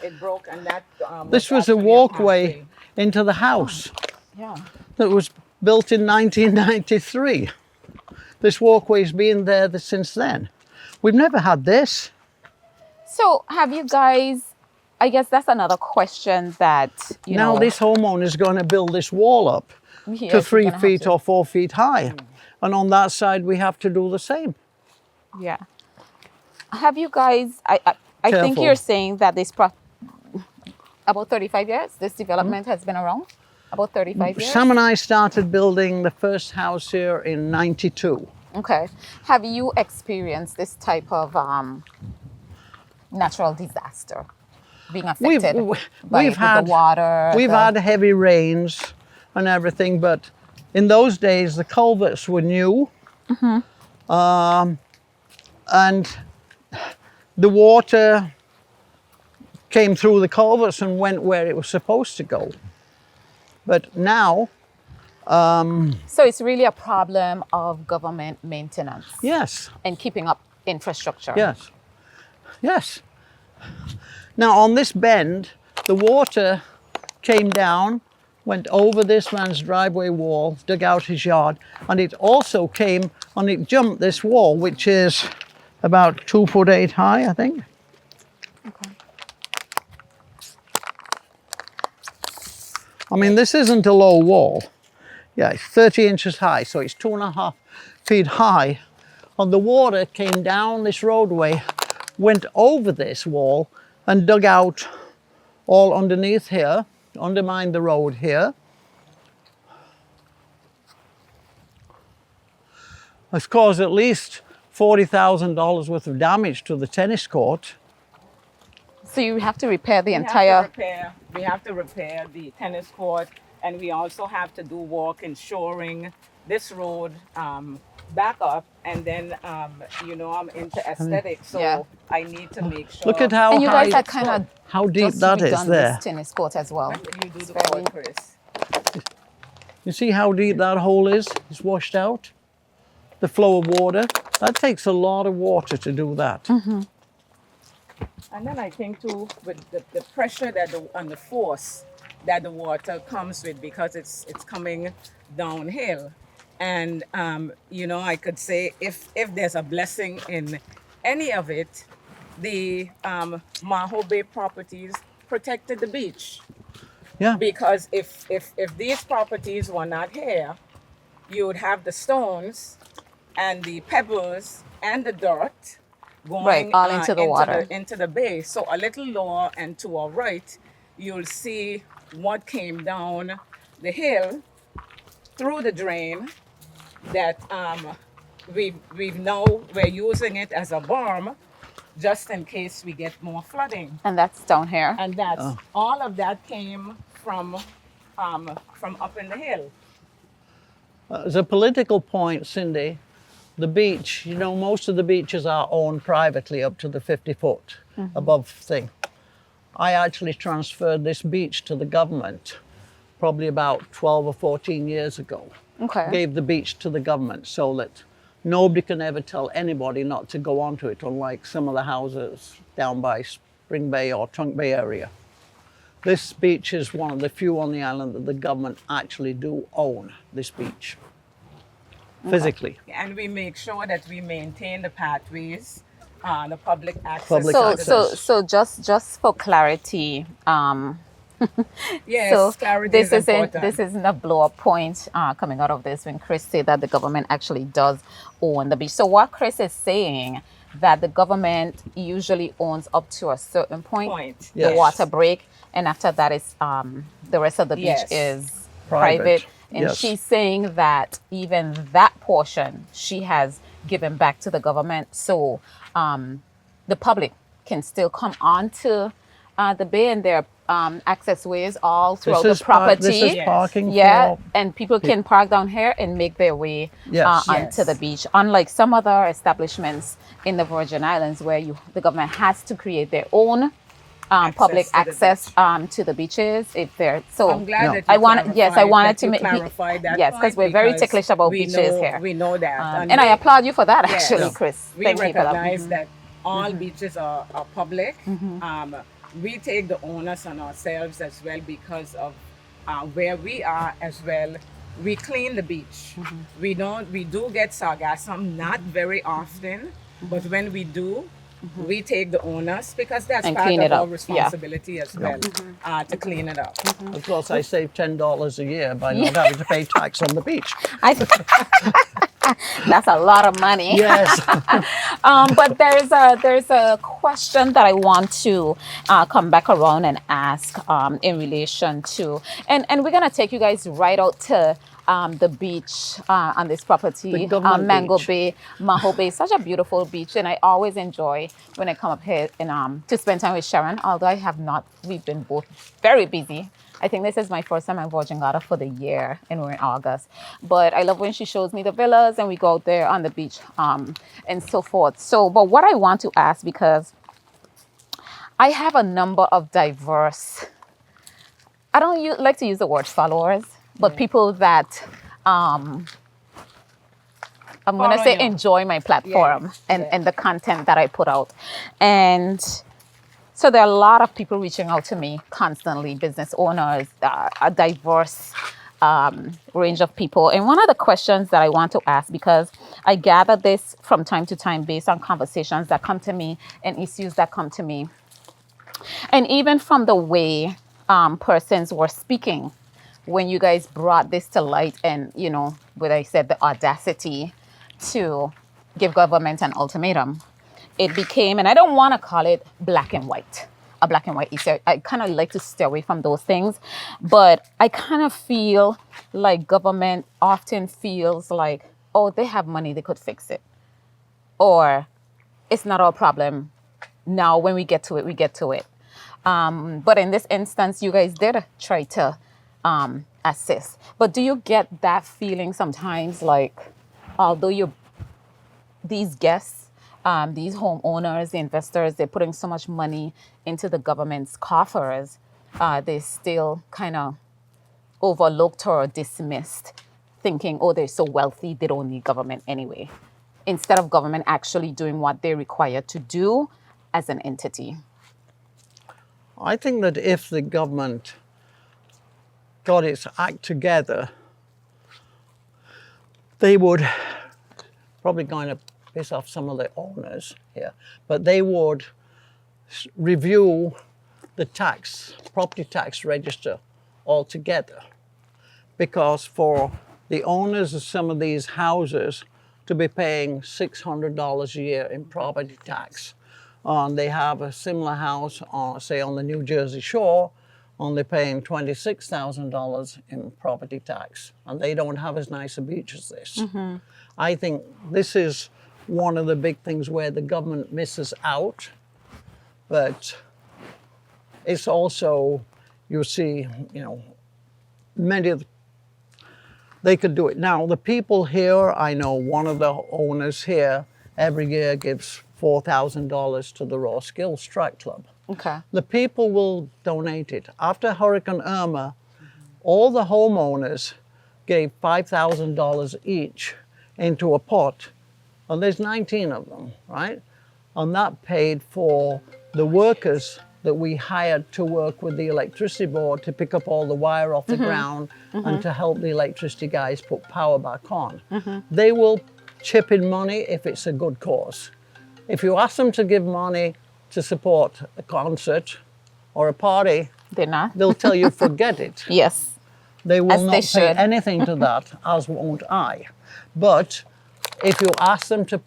it broke, and that This was a actually walkway pathway. into the house Yeah. that was built in 1993. This walkway's been there since then. We've never had this. So have you guys, I guess that's another question that, you Now know. this homeowner is going to build this wall up Yes, to he's 3 gonna have feet to. or 4 feet high. And on that side, we have to do the same. Yeah. Have you guys, I think Careful. you're saying that about 35 years, this development has been around? About 35 years? Sam and I started building the first house here in 92. Okay. Have you experienced this type of natural disaster? Being affected by we've had the water? We've had heavy rains and everything, but in those days the culverts were new, and the water came through the culverts and went where it was supposed to go. But now, So it's really a problem of government maintenance yes, and keeping up infrastructure. yes, yes. Now on this bend, the water came down, went over this man's driveway wall, dug out his yard, and it also came and it jumped this wall, which is about 2'8" high, I think. Okay. I mean, this isn't a low wall. Yeah, it's 30 inches high, so it's 2.5 feet high. And the water came down this roadway, went over this wall, and dug out all underneath here, undermined the road here. It's caused at least $40,000 worth of damage to the tennis court. So you have to repair the We entire. have to repair the tennis court, and we also have to do work ensuring this road back up. And then, you know, I'm into aesthetics, so Yeah. I need to make sure. Look at how And you guys high, are kind of how deep just that is redone there. this tennis court as well. You do the very- court, Chris. You see how deep that hole is? It's washed out. The flow of water. That takes a lot of water to do that. And then I think too, with the pressure that and the force that the water comes with, because it's coming downhill. And you know, I could say if there's a blessing in any of it, the Maho Bay properties protected the beach. Yeah. Because if these properties were not here, you would have the stones and the pebbles and the dirt going Right, all into the water. into the bay. So a little lower and to our right, you'll see what came down the hill through the drain that we're using it as a berm just in case we get more flooding. And that's down here. And that's all of that came from up in the hill. As a political point, Cindy, the beach, you know, most of the beaches are owned privately up to the 50 foot above thing. I actually transferred this beach to the government probably about 12 or 14 years ago. Okay. Gave the beach to the government so that nobody can ever tell anybody not to go onto it, unlike some of the houses down by Spring Bay or Trunk Bay area. This beach is one of the few on the island that the government actually do own, this beach, physically. And we make sure that we maintain the pathways, the public access. Public So, access. so just for clarity, Yes, so clarity is important. this isn't a blow up point coming out of this when Chris said that the government actually does own the beach. So what Chris is saying that the government usually owns up to a certain point. The Yes. water break, and after that is the rest of the beach Yes. is Private. private. And Yes. she's saying that even that portion she has given back to the government, so the public can still come onto the bay, and there access ways all throughout This the is park- property. this is parking Yeah, for and people can park down here and make their way Yes. onto the beach. Unlike some other establishments in the Virgin Islands, where the government has to create their own public to the access beach. to the beaches if they're so. I'm glad No. that you I wanted, yes, I wanted to make clarify that. yes, because we're very ticklish about beaches here. We know that, And I applaud you for that, Yes. actually, Yeah. Chris. We Thank you for that. recognize that all beaches are public. We take the onus on ourselves as well because of where we are as well. We clean the beach. We do get sargassum, not very often, but when we do, we take the onus because that's And part clean of it our up. Yeah. responsibility as well to clean it up. Of course, I save $10 a year by not having to pay tax on the beach. That's a lot of money. Yes. But there's a question that I want to come back around and ask in relation to, and we're gonna take you guys right out to the beach on this property, The government Mango beach. Bay, Maho Bay. Such a beautiful beach, and I always enjoy when I come up here and to spend time with Sharon. Although I have not, we've been both very busy. I think this is my first time in Virgin Gorda for the year, and we're in August. But I love when she shows me the villas and we go out there on the beach and so forth. So, but what I want to ask, because I have a number of diverse, I don't like to use the word followers, but people that I'm going to Follow say you. enjoy my platform Yes, and the content that I put out. And so there are a lot of people reaching out to me constantly, business owners, a diverse range of people. And one of the questions that I want to ask, because I gather this from time to time based on conversations that come to me and issues that come to me, and even from the way persons were speaking when you guys brought this to light, and what I said, the audacity to give government an ultimatum, it became, and I don't want to call it black and white, a black and white issue. I kind of like to stay away from those things, but I kind of feel like government often feels like, oh, they have money, they could fix it, or it's not our problem. Now, when we get to it, we get to it. But in this instance, you guys did try to assist. But do you get that feeling sometimes, like, although these guests, these homeowners, the investors, they're putting so much money into the government's coffers, they still kind of overlooked or dismissed, thinking, oh, they're so wealthy, they don't need government anyway, instead of government actually doing what they're required to do as an entity? I think that if the government got its act together, they would, probably going to piss off some of the owners here, but they would review the property tax register altogether. Because for the owners of some of these houses to be paying $600 a year in property tax, they have a similar house, say on the New Jersey shore, only paying $26,000 in property tax, and they don't have as nice a beach as this. I think this is one of the big things where the government misses out, but it's also, you see, many of they could do it. Now, the people here, I know one of the owners here every year gives $4,000 to the Raw Skills Track Club. Okay. The people will donate it. After Hurricane Irma, all the homeowners gave $5,000 each into a pot, and there's 19 of them, right? And that paid for the workers that we hired to work with the electricity board to pick up all the wire off the ground and to help the electricity guys put power back on. They will chip in money if it's a good cause. If you ask them to give money to support a concert or a party, They're not? they'll tell you forget it. Yes. They will As they not pay should. anything to that, as won't I. But if you ask them to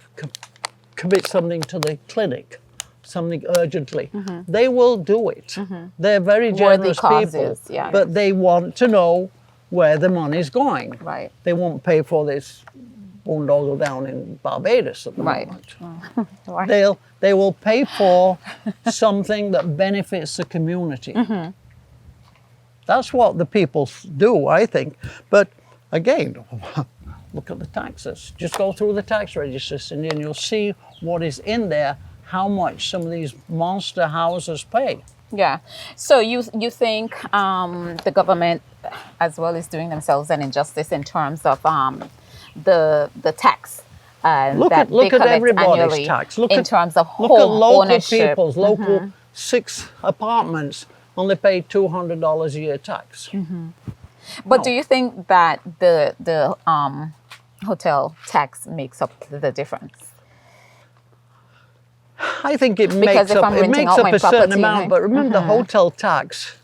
commit something to the clinic, something urgently, they will do it. They're very generous causes, people, yeah. but they want to know where the money's going. Right. They won't pay for this boondoggle down in Barbados at the Right. moment. Right. They will pay for something that benefits the community. That's what the people do, I think. But again, look at the taxes. Just go through the tax registers and then you'll see what is in there, how much some of these monster houses pay. Yeah. So you think the government as well is doing themselves an injustice in terms of the tax Look that at look they at collect everybody's annually tax. Look in at terms of look home at local ownership. people's local 6 apartments only pay $200 a year tax. But do you think that the hotel tax makes up the difference? I think it Because makes if up I'm it renting makes out up my a certain property, amount. But remember, the hotel tax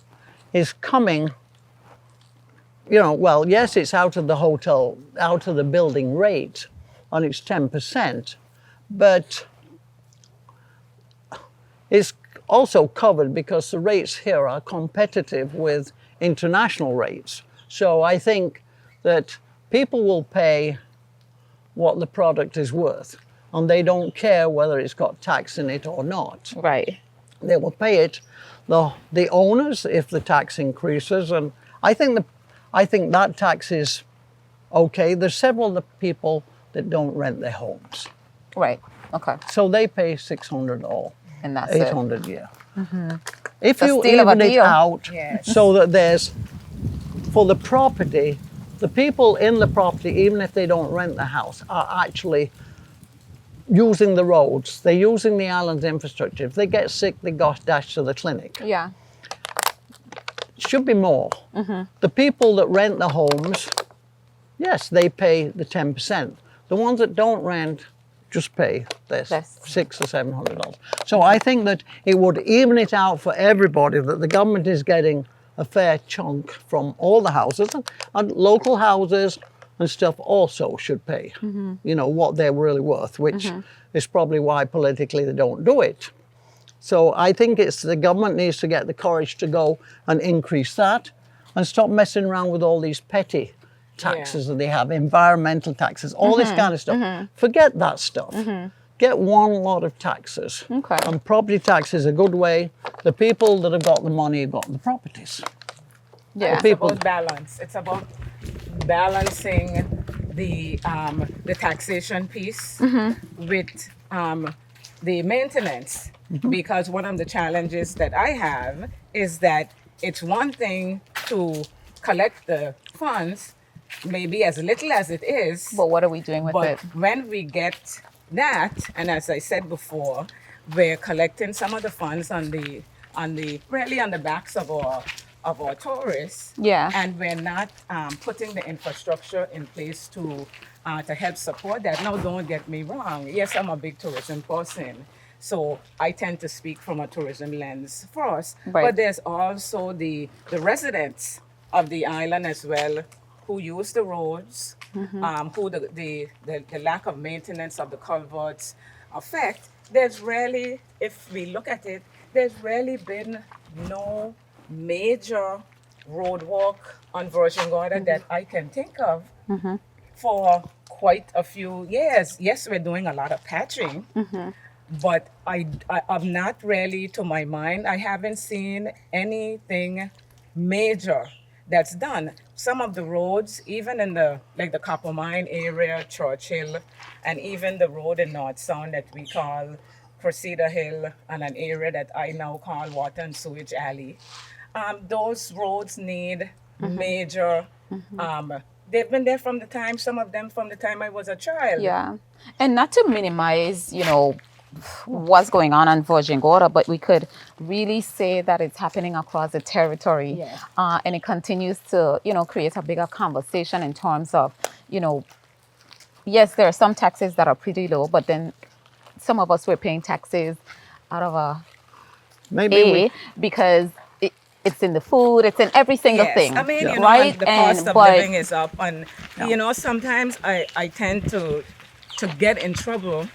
is coming. Well, yes, it's out of the hotel, out of the building rate, and it's 10%, but it's also covered because the rates here are competitive with international rates. So I think that people will pay what the product is worth, and they don't care whether it's got tax in it or not. Right. They will pay it. The owners, if the tax increases, and I think that tax is okay. There's several of the people that don't rent their homes, Right. Okay. so they pay $600 or And that's it. $800 a year. If It's a you steal of a even it deal. out, Yes. so that there's for the property, the people in the property, even if they don't rent the house, are actually using the roads. They're using the island's infrastructure. If they get sick, they go dash to the clinic. Yeah. Should be more. The people that rent the homes, yes, they pay the 10%. The ones that don't rent just pay this Less. $600 or $700. So I think that it would even it out for everybody, that the government is getting a fair chunk from all the houses, and local houses and stuff also should pay, what they're really worth, which is probably why politically they don't do it. So I think it's the government needs to get the courage to go and increase that and stop messing around with all these petty taxes that they have, environmental taxes, all this kind of stuff. Forget that stuff. Get one lot of taxes. Okay. And property tax is a good way. The people that have got the money have got the properties. Yeah. It's about balance. It's about balancing the taxation piece with the maintenance. Because one of the challenges that I have is that it's one thing to collect the funds, maybe as little as it is, But what are we doing with but it? when we get that, and as I said before, we're collecting some of the funds on the backs of our tourists. Yeah. And we're not putting the infrastructure in place to help support that. Now, don't get me wrong. Yes, I'm a big tourism person, so I tend to speak from a tourism lens first. Right. But there's also the residents of the island as well, who use the roads, who the lack of maintenance of the culverts affect. There's really, if we look at it, there's really been no major road walk on Virgin Gorda that I can think of for quite a few years. Yes, we're doing a lot of patching, but I've not really, to my mind, I haven't seen anything major that's done. Some of the roads, even in the Copper Mine area, Churchill, and even the road in North Sound that we call Cressida Hill, and an area that I now call Water and Sewage Alley. Those roads need major, they've been there from the time, some of them from the time I was a child. Yeah. And not to minimize, what's going on Virgin Gorda, but we could really say that it's happening across the territory. Yes. And it continues to, create a bigger conversation in terms of, yes, there are some taxes that are pretty low, but then some of us were paying taxes out of because it's in the food, it's in every single Yes. thing. I mean, right? the cost of living is up, and sometimes I tend to get in trouble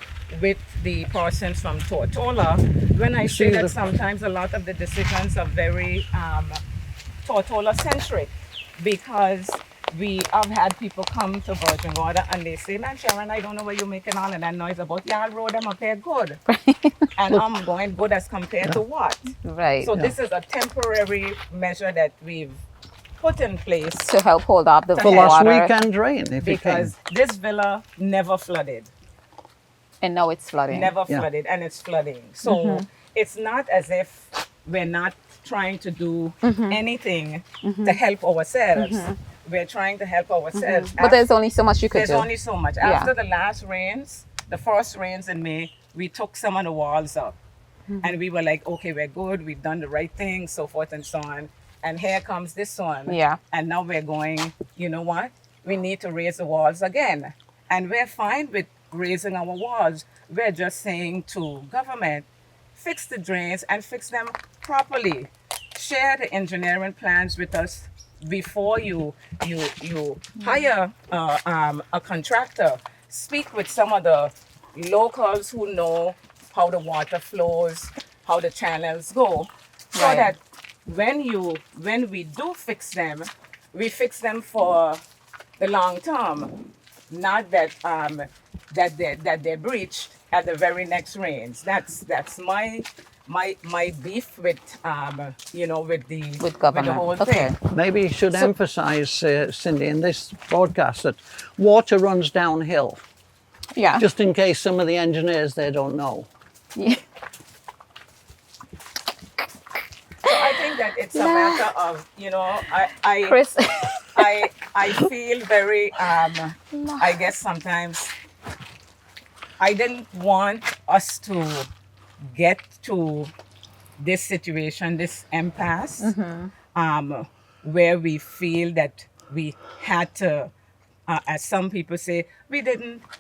with the persons from Tortola when I say that sometimes a lot of the decisions are very Tortola centric, because I've had people come to Virgin Gorda and they say, "Man, Sharon, I don't know where you're making all of that noise about y'all road. I'm up here good." And I'm going good as compared to what? Right. So this is a temporary measure that we've put in place To help hold up the To For help. last water. weekend rain, if it came. because this villa never flooded. And now it's flooding. Never Yeah. flooded, and it's flooding. So it's not as if we're not trying to do anything to help ourselves. We're trying to help ourselves. But there's only so much you could There's do. only so much. Yeah. After the last rains, the first rains in May, we took some of the walls up. And we were like, okay, we're good. We've done the right thing, so forth and so on. And here comes this one. Yeah. And now we're going, you know what? We need to raise the walls again. And we're fine with raising our walls. We're just saying to government, fix the drains and fix them properly. Share the engineering plans with us before you hire a contractor. Speak with some of the locals who know how the water flows, how the channels go, so Right. that when we do fix them, we fix them for the long term, not that that they're breached at the very next rains. That's my beef with with the With government. the whole Okay. thing. Maybe you should emphasize, Cindy, in this broadcast that water runs downhill, Yeah. just in case some of the engineers there don't know. Yeah. So I think that it's a matter of I Chris. I feel very I guess sometimes I didn't want us to get to this situation, this impasse, where we feel that we had to, as some people say,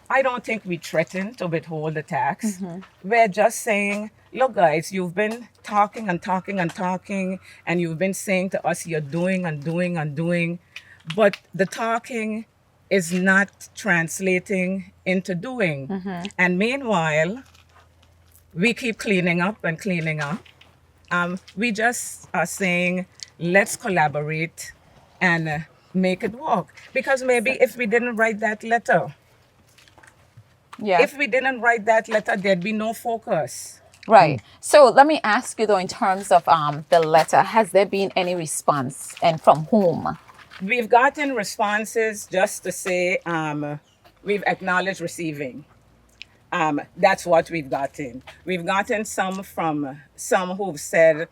I don't think we threatened to withhold the tax. We're just saying, look, guys, you've been talking and talking and talking, and you've been saying to us, you're doing and doing and doing, but the talking is not translating into doing. And meanwhile, we keep cleaning up and cleaning up. We just are saying, let's collaborate and make it work. Because maybe if we didn't write that letter, Yeah. there'd be no focus. Right. So let me ask you though, in terms of the letter, has there been any response, and from whom? We've gotten responses just to say we've acknowledged receiving. That's what we've gotten. We've gotten some from some who've said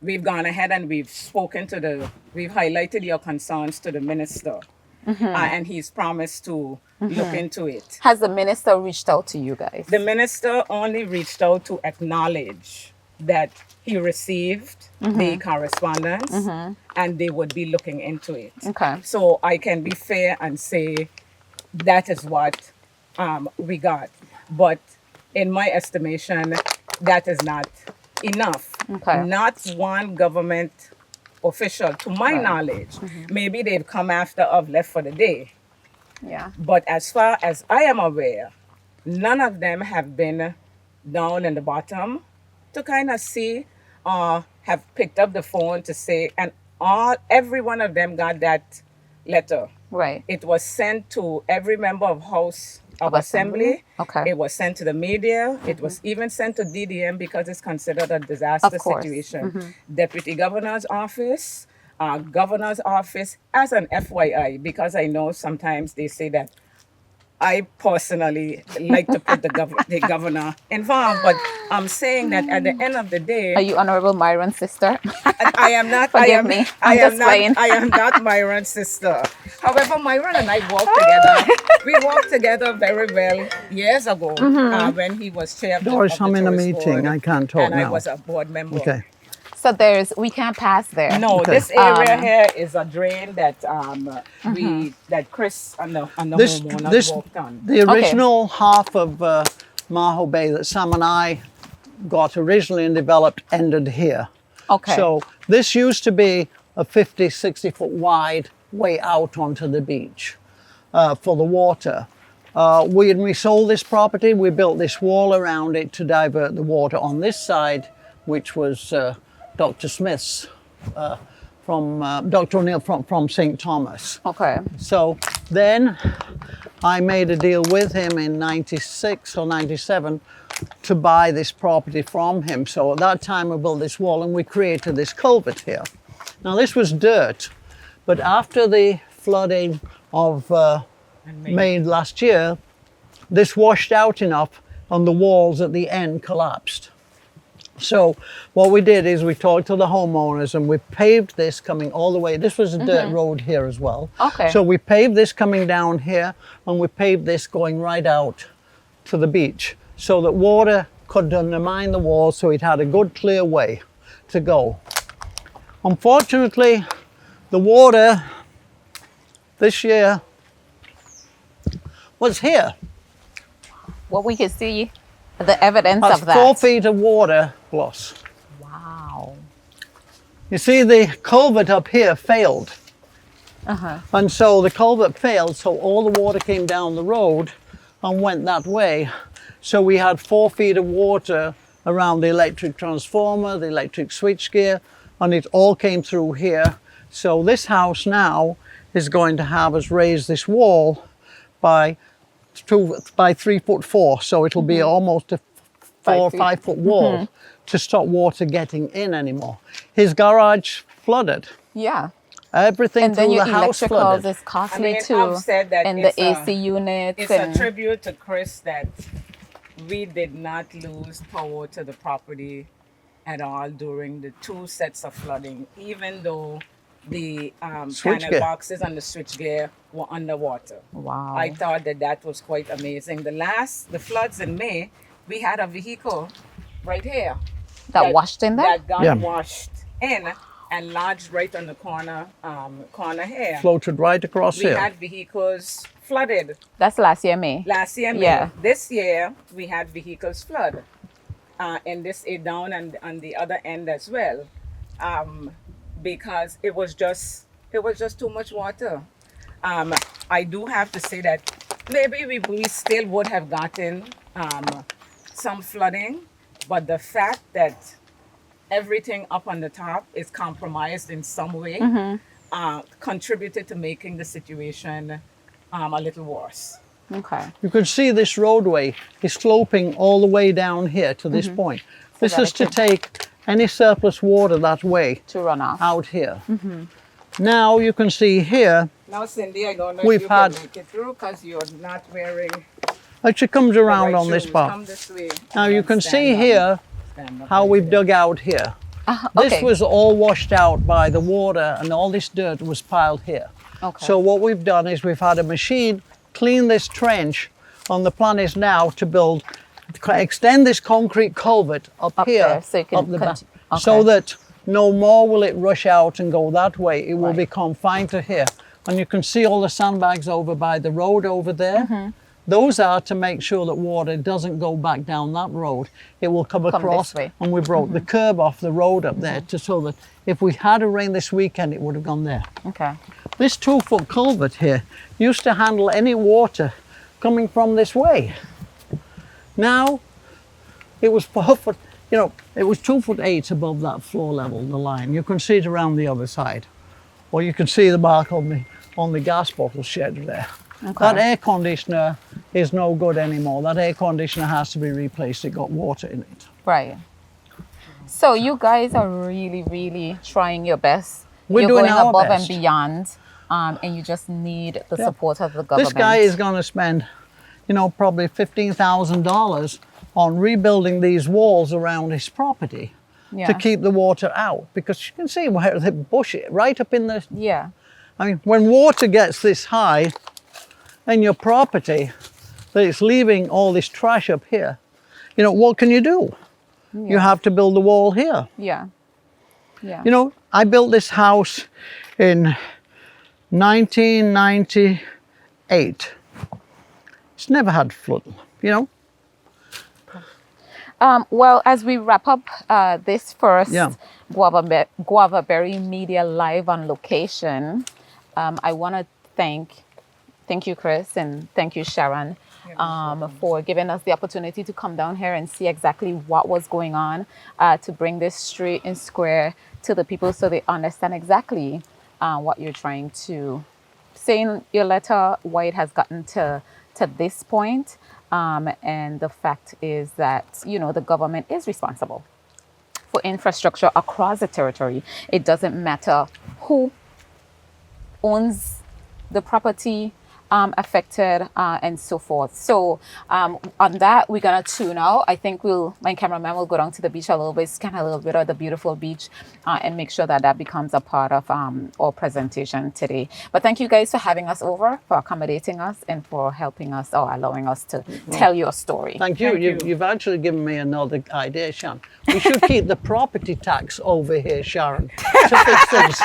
we've gone ahead and we've highlighted your concerns to the minister, and he's promised to look into it. Has the minister reached out to you guys? The minister only reached out to acknowledge that he received the correspondence and they would be looking into it. Okay. So I can be fair and say that is what we got. But in my estimation, that is not enough. Okay. Not one government official, to my knowledge. Maybe they've come after I've left for the day. Yeah. But as far as I am aware, none of them have been down in the bottom to kind of see or have picked up the phone to say, and every one of them got that letter. Right. It was sent to every member of House of Assembly. Okay. It was sent to the media. It was even sent to DDM because it's considered a disaster Of course. situation. Deputy Governor's Office, Governor's Office, as an FYI, because I know sometimes they say that I personally like to put the governor involved, but I'm saying that at the end of the day, Are you Honorable Myron's sister? I am not. Forgive me. I I'm am just not. playing. I am not Myron's sister. However, Myron and I worked together. We worked together very well years ago when he was chair of the Doris, I'm in a tourist meeting. board, I can't talk and I now. was a board member. Okay. So we can't pass there. No, Okay. this area here is a drain that that Chris and the This, homeowners this, worked on. the original half of Maho Bay that Sam and I got originally and developed ended here. Okay. So this used to be a 50, 60 foot wide way out onto the beach for the water. When we sold this property, we built this wall around it to divert the water on this side, which was Dr. Smith's, from Dr. O'Neill from St. Thomas. Okay. So then I made a deal with him in 96 or 97 to buy this property from him. So at that time we built this wall and we created this culvert here. Now this was dirt, but after the flooding of May last year, this washed out enough and the walls at the end collapsed. So what we did is we talked to the homeowners and we paved this coming all the way. This was a dirt road here as well. Okay. So we paved this coming down here and we paved this going right out to the beach so that water could undermine the walls, so it had a good clear way to go. Unfortunately, the water this year was here. What we can see, the evidence That's of that. 4 feet of water plus. Wow. You see, the culvert up here failed. Uh-huh. And so the culvert failed, so all the water came down the road and went that way. So we had 4 feet of water around the electric transformer, the electric switchgear, and it all came through here. So this house now is going to have us raise this wall by 3'4", so it'll be almost a 4 or 5 foot wall to stop water getting in anymore. His garage flooded. Yeah. Everything And then through your the house electricals flooded. is costly I mean, too. I've said that and the it's AC units. It's and a tribute to Chris that we did not lose power to the property at all during the 2 sets of flooding, even though the panel Switchgear. boxes and the switchgear were underwater. Wow. I thought that was quite amazing. The floods in May, we had a vehicle right here that washed in there? that got Yeah. washed in and lodged right on the corner here. Floated right across We here. had vehicles flooded That's last year, May. last year. May. Yeah. This year we had vehicles flood, and this down and on the other end as well, because it was just too much water. I do have to say that maybe we still would have gotten some flooding, but the fact that everything up on the top is compromised in some way contributed to making the situation a little worse. Okay. You can see this roadway is sloping all the way down here to this point. This that is it to can- take any surplus water that way To run off. out here. Now you can see here, Now, Cindy, I don't know We've if you had- can make it through because you're not wearing actually comes the around right on this shoes. part. Come this way. Now and you then can stand see up. here Stand up how right we've there. dug out here. Okay. This was all washed out by the water and all this dirt was piled here. Okay. So what we've done is we've had a machine clean this trench, and the plan is now to extend this concrete culvert up here, there, so you can up the back, okay. so that no more will it rush out and go that way. It will Right. be confined to here. And you can see all the sandbags over by the road over there. Those are to make sure that water doesn't go back down that road. It will come this across, way. and we broke the curb off the road up there so that if we had a rain this weekend, it would have gone there. Okay. This 2-foot culvert here used to handle any water coming from this way. Now, it was 4 foot, it was 2'8" above that floor level, the line. You can see it around the other side. Or you can see the mark on the gas bottle shed there. That air conditioner is no good anymore. That air conditioner has to be replaced. It got water in it. Right. So you guys are really, really trying your best. We're You're doing going our above best. and beyond, and you just need the Yeah. support of the government. This guy is going to spend, probably $15,000 on rebuilding these walls around his property Yeah. to keep the water out, because you can see where the bush is, right up in the. Yeah. I mean, when water gets this high in your property, that it's leaving all this trash up here, what can you do? You have to build a wall here. Yeah. Yeah. I built this house in 1998. It's never had flooding, Well, as we wrap up this first Yeah. Guavaberry Media Live on Location, I want to thank you, Chris, and thank you, Sharon, for giving us the opportunity to come down here and see exactly what was going on, to bring this straight and square to the people so they understand exactly what you're trying to say in your letter, why it has gotten to this point. And the fact is that, the government is responsible for for infrastructure across the territory. It doesn't matter who owns the property affected and so forth. So on that, we're gonna tune out. I think my cameraman will go down to the beach a little bit, scan a little bit of the beautiful beach and make sure that becomes a part of our presentation today. But thank you guys for having us over, for accommodating us, and for helping us or allowing us to tell your story. Thank you. You've actually given me another idea, Sharon. We should keep the property tax over here, Sharon, to fix things.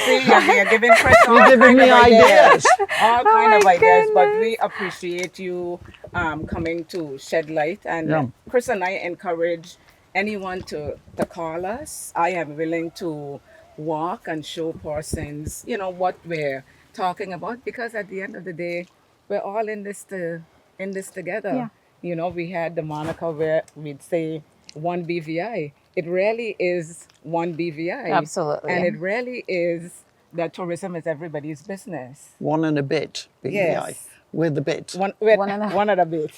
See, you're giving Chris all You're giving kind me of ideas. all kind of ideas, but we appreciate you coming to shed light. And Chris and I encourage anyone to call us. I am willing to walk and show persons, what we're talking about, because at the end of the day, we're all in this together. Yeah. We had the moniker where we'd say one BVI. It really is one BVI. Absolutely. And it really is that tourism is everybody's business. One and a bit, BVI. Yes. With the bit. One and a bit.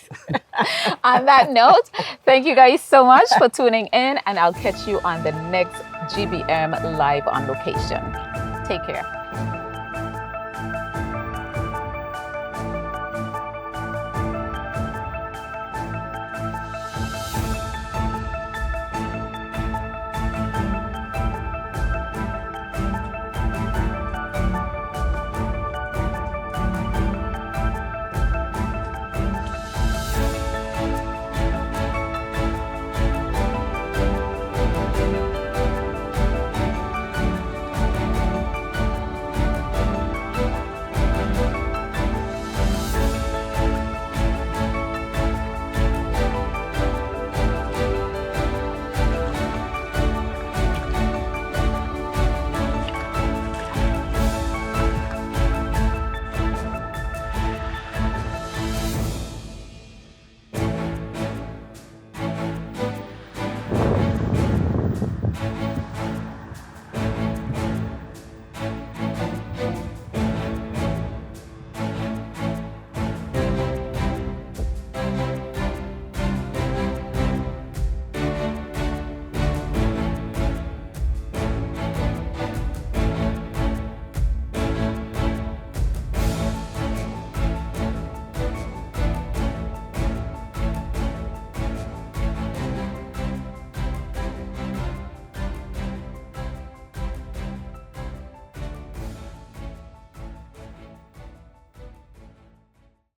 On that note, thank you guys so much for tuning in, and I'll catch you on the next GBM Live on Location. Take care.